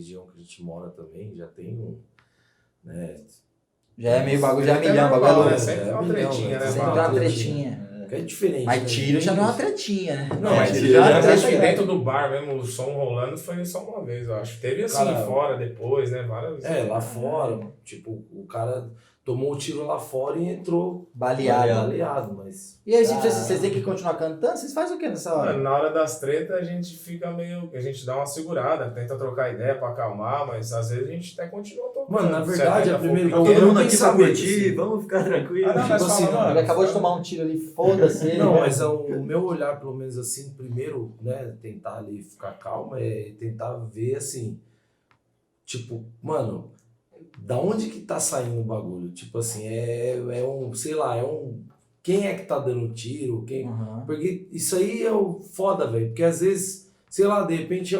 região que a gente mora também, já tem um, né? Já é meio bagulho, já é milhão, bagulho. Né? Sempre tem uma tretinha, né? Sempre tem uma tretinha. É diferente. Mas né? tiro já não é uma tretinha, né? Não, mas tiro já é acho que treta, dentro do bar mesmo, o som rolando foi só uma vez, eu acho. Teve assim Cara, fora depois, né? Várias. lá fora, tipo, o cara tomou o tiro lá fora e entrou baleado. mas... E aí, vocês têm que continuar cantando? Vocês fazem o que nessa hora? Mano, na hora das tretas a gente fica meio. A gente dá uma segurada, tenta trocar ideia pra acalmar, mas às vezes a gente até continua tocando. Mano, na verdade, a primeira Todo mundo aqui pra curtir, vamos ficar tranquilos. Não, mas assim, fala, Ele acabou de tomar um tiro ali, foda-se. Não, mas o meu olhar, pelo menos assim, primeiro, né, tentar ali ficar calmo, é tentar ver assim, tipo, mano, da onde que tá saindo o bagulho? Tipo assim, sei lá, quem é que tá dando tiro? Porque isso aí é o foda, velho, porque às vezes, sei lá, de repente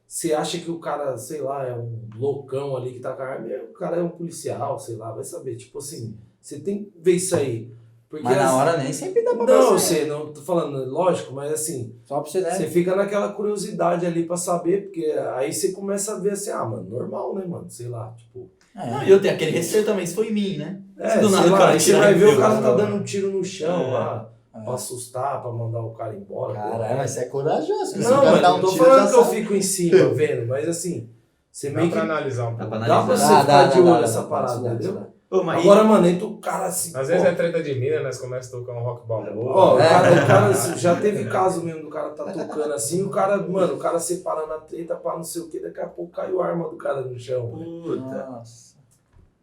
você acha que o cara, sei lá, é um loucão ali que tá com a arma, o cara é um policial, sei lá, vai saber, tipo assim, você tem que ver isso aí. Porque mas na hora nem sempre dá pra ver. Não, eu sei, não tô falando, lógico, mas assim, só pra você, né? Você fica naquela curiosidade ali pra saber, porque aí você começa a ver assim, mano, normal, né, mano? Sei lá, tipo. Não, e eu tenho aquele receio também, isso foi em mim, né? Do nada, lá, aí você vai ver o cara tá dando um tiro no chão lá, pra assustar, pra mandar o cara embora. Caralho, mas você é corajoso. Não, mano, não tô falando que eu fico em cima vendo, mas assim, você meio que. Dá pra analisar um pouco. Dá pra você ficar de olho nessa parada, entendeu? Agora, mano, entra o cara assim. Às vezes é treta de mina, nós começamos a tocar um rock balboa. O cara já teve caso mesmo do cara tá tocando assim, o cara separando a treta pra não sei o que, daqui a pouco caiu a arma do cara no chão. Puta. Nossa.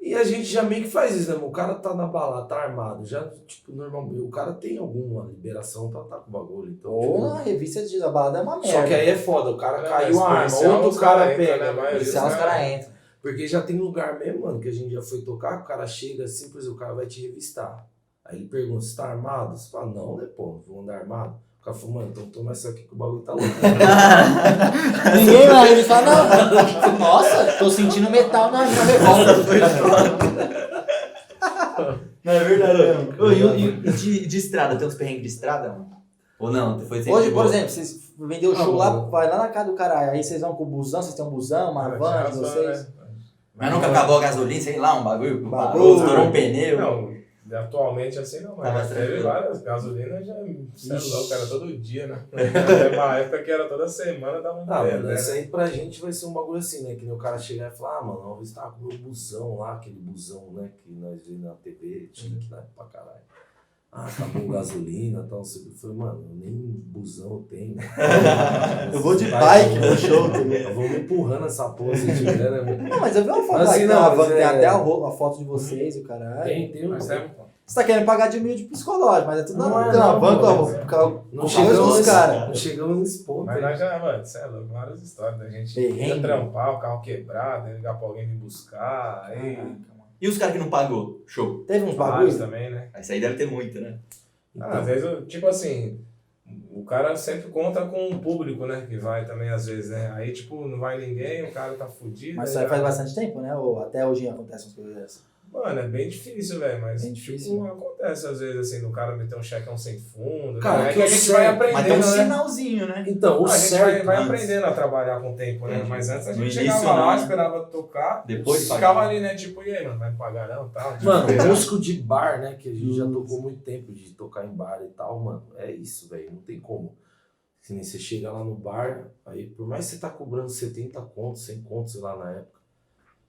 E a gente já meio que faz isso, né? O cara tá na balada, tá armado, já, tipo, normalmente, o cara tem alguma liberação pra tá com o bagulho. Então, Ou a revista diz a balada é uma merda. só que aí é foda, o cara caiu a arma, outro cara pega, né? Policial, os caras entram. Porque já tem lugar mesmo, mano, que a gente já foi tocar, o cara chega assim, por exemplo, o cara vai te revistar. Aí ele pergunta, você tá armado? Você fala, não, né, pô, não vou andar armado. O cara falou, mano, então toma essa aqui que o bagulho tá louco. Ninguém vai, ele fala, não, nossa, tô sentindo metal na revolta. Não, é verdade mesmo. E de estrada, tem uns perrengues de estrada, mano? Ou não? Foi sempre Hoje, boa? por exemplo, vocês vendeu o show lá, vai lá na casa do cara, aí vocês vão com o busão, vocês têm um busão, uma van de vocês. Mas nunca acabou a gasolina, sei lá, um bagulho, estourou um pneu. Não, atualmente assim não, mas teve várias gasolinas, já louco, era todo dia, né? Teve uma época que era toda semana, dava um mano, né? isso aí pra gente vai ser um bagulho assim, né? Que nem o cara chegar e falar, mano, uma vez tava com o meu busão lá, aquele busão, né? Que nós vimos na TV, tinha que dar pra caralho. Acabou gasolina e tal, não sei o que. Eu falei, mano, nem busão eu tenho. Eu vou de bike no show também. Eu vou me empurrando essa porra se tiver, né, mano? Não, mas eu vi uma foto Mas lá, assim, que não, tem, mas tem é- até a foto de vocês e o caralho. Tem Mas Você tá querendo pagar de humilde psicológico, mas é tudo Não na é, na não, banca, mano. não chegamos os caras. Não chegamos nesse ponto. Mas aí. nós já, mano, você é louco, várias histórias da gente Perrengue. ia trampar, o carro quebrado, ia ligar pra alguém me buscar, aí E os caras que não pagou? Show. Teve uns vários bagulhos? também, né? Isso aí deve ter muito, né? Às vezes, tipo assim, o cara sempre conta com o público, né? Que vai também, às vezes, né? Aí, tipo, não vai ninguém, o cara tá fudido. Mas isso aí faz bastante tempo, né? Ou até hoje acontecem umas coisas dessas. Mano, é bem difícil, velho, mas Bem tipo, difícil. acontece às vezes, assim, do cara meter um checão sem fundo, Cara, né? É que que a eu gente sei, vai Mas tem um aprendendo, né? sinalzinho, né? Então, o A gente certo. vai antes. aprendendo a trabalhar com o tempo, né? Entendi. Mas antes a No gente início, chegava não, lá, né? esperava tocar, Depois ficava pagava. ali, né? Tipo, e aí, mano, vai me pagar não, tal? Mano, músico de bar, né? Que a gente já tocou muito tempo de tocar em bar e tal, mano. É isso, velho. Não tem como. Se nem você chega lá no bar, aí por mais que você tá cobrando 70 contos, 100 contos, sei lá, na época.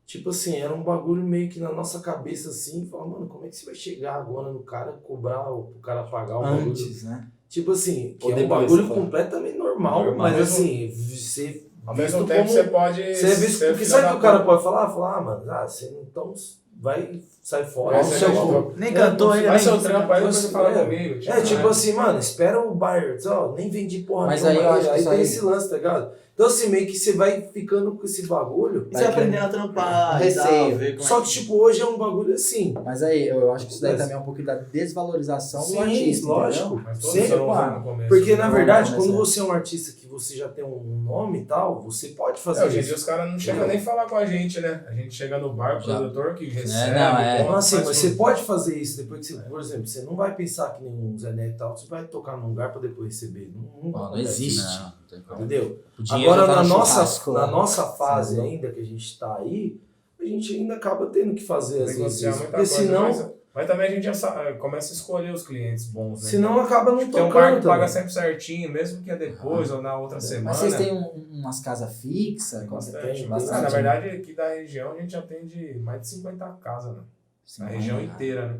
Tipo assim, era um bagulho meio que na nossa cabeça assim, fala, mano, como é que você vai chegar agora no cara, cobrar, o cara pagar o bagulho? Antes, né? Tipo assim, que Ou é um depois, bagulho você fala. completamente normal, Normal. mas assim, você Ao mesmo visto tempo como- você pode... Você é visto, ser porque filho sabe o da que o cara puta. pode falar? Falar, mano, você então vai, sai fora. Vai Não ser sei legal. como. Nem cantou ainda. Vai nem- seu trampo, aí depois Você você fala é. comigo. É, tipo né? assim, mano, espera o bar, ó, nem vendi porra Mas nenhuma, aí eu acho que aí isso tem aí- esse lance, tá ligado? Então assim, meio que você vai ficando com esse bagulho, E você vai aprendendo a trampar, e tal, Receio. ver como só é que tipo, hoje é um bagulho assim. Mas aí, eu acho que isso daí Mas- também é um pouquinho da desvalorização do Sim, artista, lógico. entendeu? Mas todos Sempre, são claro. no começo. Porque né? na verdade, não, quando mas é. você é um artista que você já tem um nome e tal, você pode É, fazer hoje em isso. dia os caras não chegam nem a falar com a gente, né? A gente chega no bar, o Já. produtor que recebe, não, é. Então, assim, faz mas tudo. você pode fazer isso depois que você, por exemplo, você não vai pensar que nem um Zé Neto e tal, você vai tocar num lugar pra depois receber. Não Não acontece existe. isso, Não tem como. entendeu? O dinheiro Agora, já tá na no nossa, churrasco, na né? nossa fase Sim. ainda que a gente tá aí, a gente ainda acaba tendo que fazer às vezes Negociar isso. muita Porque coisa, senão, mas também a gente já começa a escolher os clientes bons, né? senão acaba não Tem um bar tocando que paga também. sempre certinho, mesmo que é depois ou na outra semana. Mas vocês têm umas casas fixas? Tem Como que bastante. tem? Ah, Bastante. na verdade, aqui da região a gente atende mais de 50 casas, né? Sim, Na região né? inteira, né?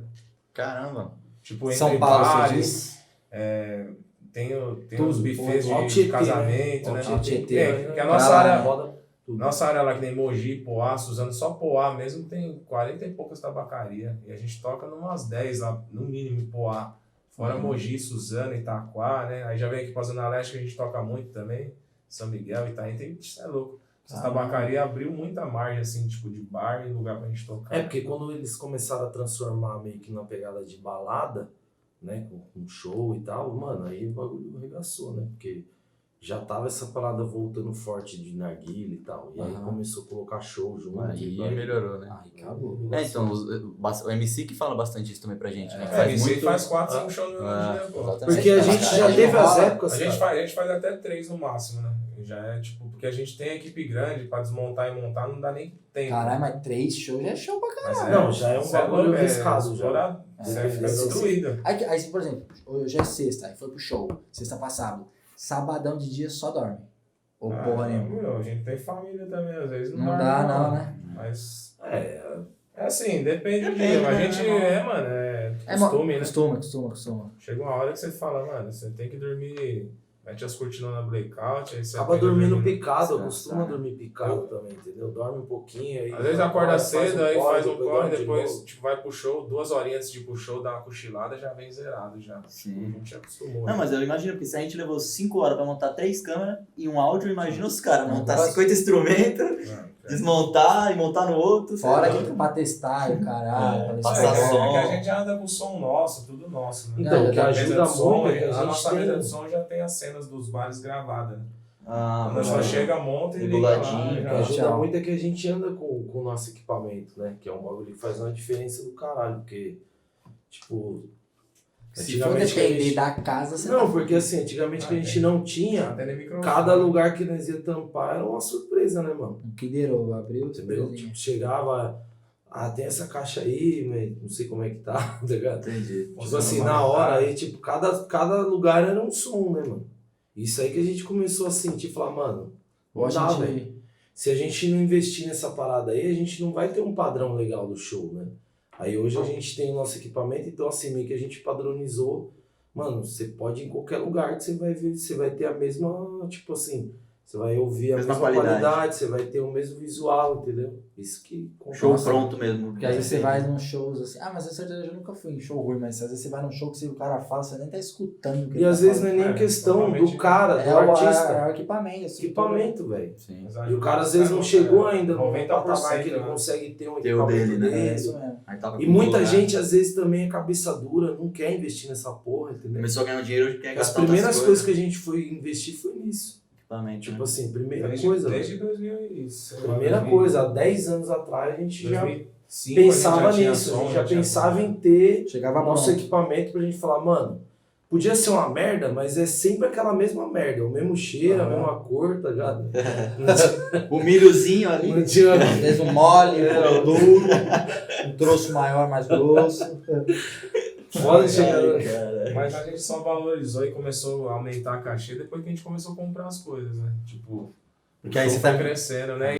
Caramba. Tipo, entre São Paulo, você bares, diz? tem Tudo. os buffets Alto de Tietê, casamento, né? né? Alto Tietê, É, que a Pra nossa lá, área, roda tudo. nossa área lá que nem Mogi, Poá, usando só Poá mesmo, tem 40 e poucas tabacaria. E a gente toca numas 10 lá, no mínimo, em Poá. Fora Mogi, Suzano, Itaquá, né? Aí já vem aqui pra Zona Leste que a gente toca muito também. São Miguel, Itaim, isso é louco. Essa tabacaria abriu muita margem, assim, tipo, de bar e lugar pra gente tocar. É, porque quando eles começaram a transformar meio que numa pegada de balada, né, com show e tal, mano, aí o bagulho arregaçou, né, porque já tava essa parada voltando forte de narguilha e tal, e aí Aham. começou a colocar show junto. Aí e aí melhorou, né? Aí acabou. Então, o MC que fala bastante isso também pra gente, né? É, isso aí faz 4, 5 shows no mesmo Ah, dia, pô. exatamente. Porque a gente já teve as épocas, A gente, cara. a gente faz até 3 no máximo, né? Já é tipo, porque a gente tem equipe grande pra desmontar e montar, não dá nem tempo. Caralho, mas 3 shows já é show pra caralho. Mas Não, já é um cê bagulho louco, arriscado, já. explorado. Você É, fica é, destruído. Aí, por exemplo, hoje é sexta, aí foi pro show, sexta passado. Sabadão de dia só dorme. Ou porra nenhuma. Meu, a gente tem família também, às vezes Não dorme, dá, não, né? Mas É, é assim, depende do Depende, dia. A né? gente mano, é É, costume, né? Costuma. Chega uma hora que você fala, mano, você tem que dormir. Mete as cortinas na blackout, aí você acaba aprende a dormindo dormir. picado, descansar. costuma dormir picado também, entendeu? Dorme um pouquinho aí. Às vezes acorda cedo, aí faz um corre, dorme de depois novo. tipo, vai pro show, 2 horinhas antes de ir pro show, dá uma cochilada, já vem zerado já. Sim. A gente acostumou. Não, né? mas eu imagino, porque se a gente levou 5 horas pra montar 3 câmeras e um áudio, imagina os caras montar Nossa. 50 instrumentos, Mano, desmontar e montar no outro. Fora sei lá. que pra testar e o caralho. pra Passar deixar- som. que a gente já anda com som nosso, tudo nosso. Né? Então, o que A mesa ajuda de som, muito é que a a gente nossa tem... mesa de som já tem as cenas dos bares gravadas. Né? Ah, Quando só mano. chega, monta e liga lá. Reguladinho, O que Já. ajuda Tchau. muito é que a gente anda com o nosso equipamento, né? Que é um bagulho que faz uma diferença do caralho, porque, tipo... Se for antigamente que a depender gente- da casa, você Não, porque assim, antigamente que a gente não tinha, Até nem microfone. cada lugar que nós ia tampar era uma surpresa, né, mano? Um que derou, abriu, Entendeu? surpresinha. Tipo, chegava, tem essa caixa aí, mas não sei como é que tá, tá ligado? Entendi. Tipo assim, na hora aí, tipo, cada lugar era um som, né, mano? Isso aí que a gente começou a sentir, falar, mano, Ou não a dá, gente- velho. Se a gente não investir nessa parada aí, a gente não vai ter um padrão legal do show, né? Aí hoje a gente tem o nosso equipamento, então assim, meio que a gente padronizou. Mano, você pode ir em qualquer lugar que você vai ver, você vai ter a mesma, tipo assim, você vai ouvir a Mesma mesma qualidade. qualidade, você vai ter o mesmo visual, entendeu? Isso que... Show Nossa, pronto mesmo. Porque aí você vai num shows assim, mas eu certeza eu nunca fui em show ruim, mas às vezes você vai num show que o cara fala, você nem tá escutando o que E ele às tá vezes não é falando. nem É, questão do normalmente cara, do É o artista. equipamento, assim. Equipamento, velho. Sim. Mas E o cara às vezes não chegou ainda no 90%, patamar que ele né? consegue ter um Ter o equipamento dele, né? É dele. isso mesmo. Aí tava E com muita lugar. gente às vezes também é cabeça dura, não quer investir nessa porra, entendeu? Começou a ganhar um dinheiro, quer As gastar outras primeiras coisas que a gente foi investir foi nisso. Equipamento, Tipo né? assim, primeira Desde, coisa. desde 2006. Primeira coisa, há 10 anos atrás a gente já 2005, pensava a gente já tinha nisso, som, a gente já tinha pensava som. em ter Chegava nosso pronto. equipamento pra gente falar, mano, podia ser uma merda, mas é sempre aquela mesma merda, o mesmo cheiro, a mesma cor, tá ligado? O milhozinho ali. Não tinha... Às vezes um mole, É, um duro, um troço maior, mais grosso. Foda chegar. Ai, cara. Mas a gente só valorizou e começou a aumentar a cachê depois que a gente começou a comprar as coisas, né? Tipo, Porque aí o você show tá foi crescendo, né?